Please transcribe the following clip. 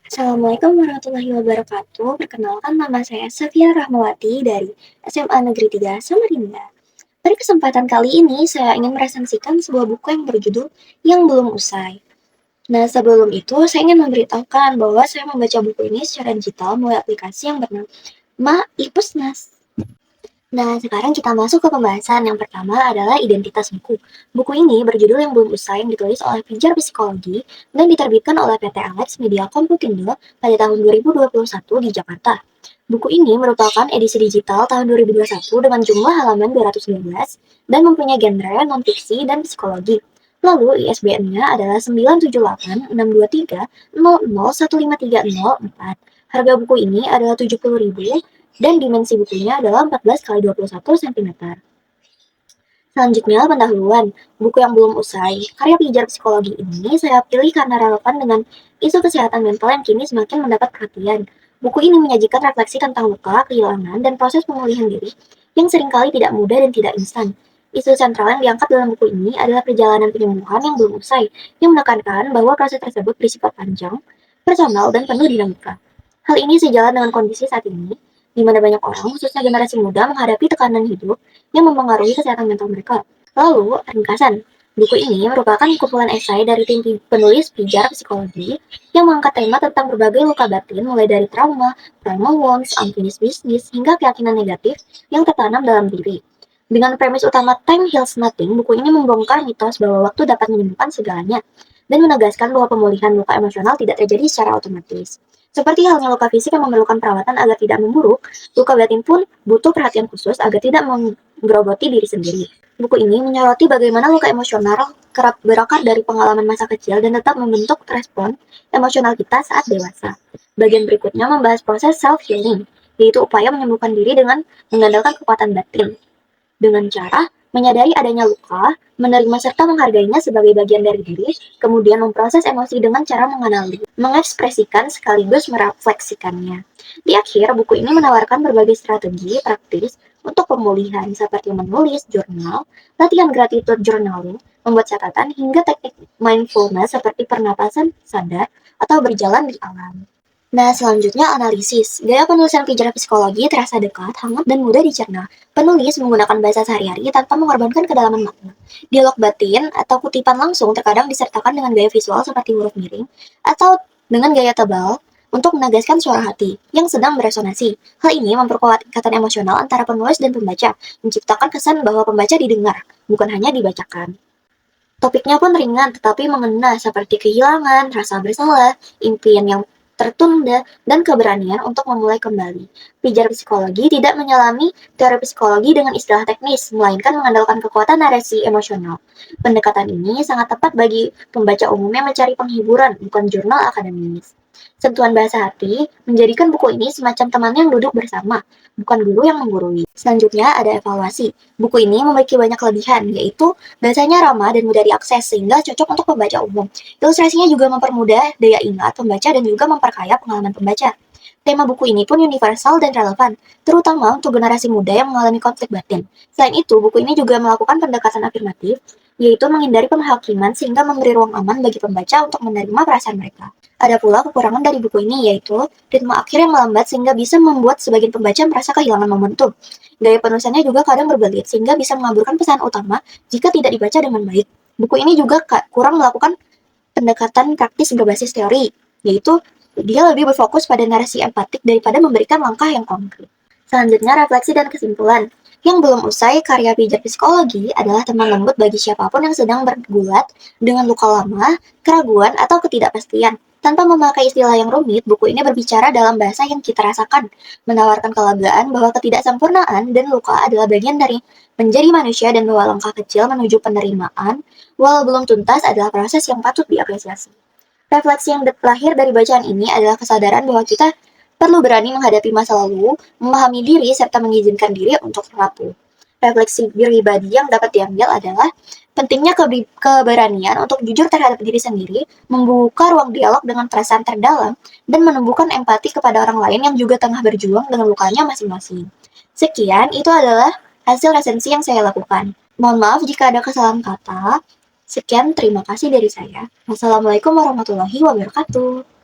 Assalamualaikum warahmatullahi wabarakatuh. Perkenalkan nama saya Safia Rahmawati dari SMA Negeri 3 Samarinda. Pada kesempatan kali ini saya ingin meresensikan sebuah buku yang berjudul Yang Belum Usai. Nah, sebelum itu saya ingin memberitahukan bahwa saya membaca buku ini secara digital melalui aplikasi yang bernama iPusnas. Nah, sekarang kita masuk ke pembahasan. Yang pertama adalah identitas buku. Buku ini berjudul Yang Belum Usai yang ditulis oleh Pijar Psikologi dan diterbitkan oleh PT Alex Media Komputindo pada tahun 2021 di Jakarta. Buku ini merupakan edisi digital tahun 2021 dengan jumlah halaman 212 dan mempunyai genre non-fiksi dan psikologi. Lalu ISBN-nya adalah 9786230015304. Harga buku ini adalah 70.000 dan dimensi bukunya adalah 14 kali 21 cm. Selanjutnya, pendahuluan. Buku yang belum usai. Karya pijar psikologi ini saya pilih karena relevan dengan isu kesehatan mental yang kini semakin mendapat perhatian. Buku ini menyajikan refleksi tentang luka, kehilangan, dan proses pemulihan diri yang seringkali tidak mudah dan tidak instan. Isu sentral yang diangkat dalam buku ini adalah perjalanan penyembuhan yang belum usai, yang menekankan bahwa proses tersebut bersifat panjang, personal, dan penuh dinamika. Hal ini sejalan dengan kondisi saat ini, di mana banyak orang, khususnya generasi muda, menghadapi tekanan hidup yang mempengaruhi kesehatan mental mereka. Lalu, ringkasan. Buku ini merupakan kumpulan esai dari tim penulis pijar psikologi yang mengangkat tema tentang berbagai luka batin mulai dari trauma, trauma wounds, unfinished business, hingga keyakinan negatif yang tertanam dalam diri. Dengan premis utama Time Heals Nothing, buku ini membongkar mitos bahwa waktu dapat menyembuhkan segalanya dan menegaskan bahwa pemulihan luka emosional tidak terjadi secara otomatis. Seperti halnya luka fisik yang memerlukan perawatan agar tidak memburuk, luka batin pun butuh perhatian khusus agar tidak menggerogoti diri sendiri. Buku ini menyoroti bagaimana luka emosional kerap berakar dari pengalaman masa kecil dan tetap membentuk respon emosional kita saat dewasa. Bagian berikutnya membahas proses self-healing, yaitu upaya menyembuhkan diri dengan mengandalkan kekuatan batin dengan cara menyadari adanya luka, menerima serta menghargainya sebagai bagian dari diri, kemudian memproses emosi dengan cara mengenali, mengekspresikan sekaligus merefleksikannya. Di akhir, buku ini menawarkan berbagai strategi praktis untuk pemulihan seperti menulis jurnal, latihan gratitude journaling, membuat catatan, hingga teknik mindfulness seperti pernapasan sadar atau berjalan di alam. Nah, selanjutnya analisis. Gaya penulisan pijar psikologi terasa dekat, hangat, dan mudah dicerna. Penulis menggunakan bahasa sehari-hari tanpa mengorbankan kedalaman makna. Dialog batin atau kutipan langsung terkadang disertakan dengan gaya visual seperti huruf miring atau dengan gaya tebal untuk menegaskan suara hati yang sedang beresonansi. Hal ini memperkuat ikatan emosional antara penulis dan pembaca, menciptakan kesan bahwa pembaca didengar, bukan hanya dibacakan. Topiknya pun ringan tetapi mengena seperti kehilangan, rasa bersalah, impian yang tertunda, dan keberanian untuk memulai kembali. Pijar psikologi tidak menyelami teori psikologi dengan istilah teknis, melainkan mengandalkan kekuatan narasi emosional. Pendekatan ini sangat tepat bagi pembaca umum yang mencari penghiburan, bukan jurnal akademis. Sentuhan bahasa hati menjadikan buku ini semacam teman yang duduk bersama, bukan guru yang menggurui. Selanjutnya ada evaluasi. Buku ini memiliki banyak kelebihan, yaitu bahasanya ramah dan mudah diakses sehingga cocok untuk pembaca umum. Ilustrasinya juga mempermudah daya ingat pembaca dan juga memperkaya pengalaman pembaca. Tema buku ini pun universal dan relevan, terutama untuk generasi muda yang mengalami konflik batin. Selain itu, buku ini juga melakukan pendekatan afirmatif, yaitu menghindari penghakiman sehingga memberi ruang aman bagi pembaca untuk menerima perasaan mereka. Ada pula kekurangan dari buku ini, yaitu ritme akhir yang melambat sehingga bisa membuat sebagian pembaca merasa kehilangan momentum. Gaya penulisannya juga kadang berbelit sehingga bisa mengaburkan pesan utama jika tidak dibaca dengan baik. Buku ini juga kurang melakukan pendekatan praktis berbasis teori, yaitu dia lebih berfokus pada narasi empatik daripada memberikan langkah yang konkret. Selanjutnya, refleksi dan kesimpulan. Yang belum usai, karya pijar psikologi adalah teman lembut bagi siapapun yang sedang bergulat dengan luka lama, keraguan, atau ketidakpastian. Tanpa memakai istilah yang rumit, buku ini berbicara dalam bahasa yang kita rasakan, menawarkan kelegaan bahwa ketidaksempurnaan dan luka adalah bagian dari menjadi manusia dan bahwa langkah kecil menuju penerimaan, walau belum tuntas adalah proses yang patut diapresiasi. Refleksi yang lahir dari bacaan ini adalah kesadaran bahwa kita perlu berani menghadapi masa lalu, memahami diri, serta mengizinkan diri untuk rapuh. Refleksi pribadi yang dapat diambil adalah pentingnya keberanian untuk jujur terhadap diri sendiri, membuka ruang dialog dengan perasaan terdalam, dan menumbuhkan empati kepada orang lain yang juga tengah berjuang dengan lukanya masing-masing. Sekian, itu adalah hasil resensi yang saya lakukan. Mohon maaf jika ada kesalahan kata. Sekian, terima kasih dari saya. Wassalamualaikum warahmatullahi wabarakatuh.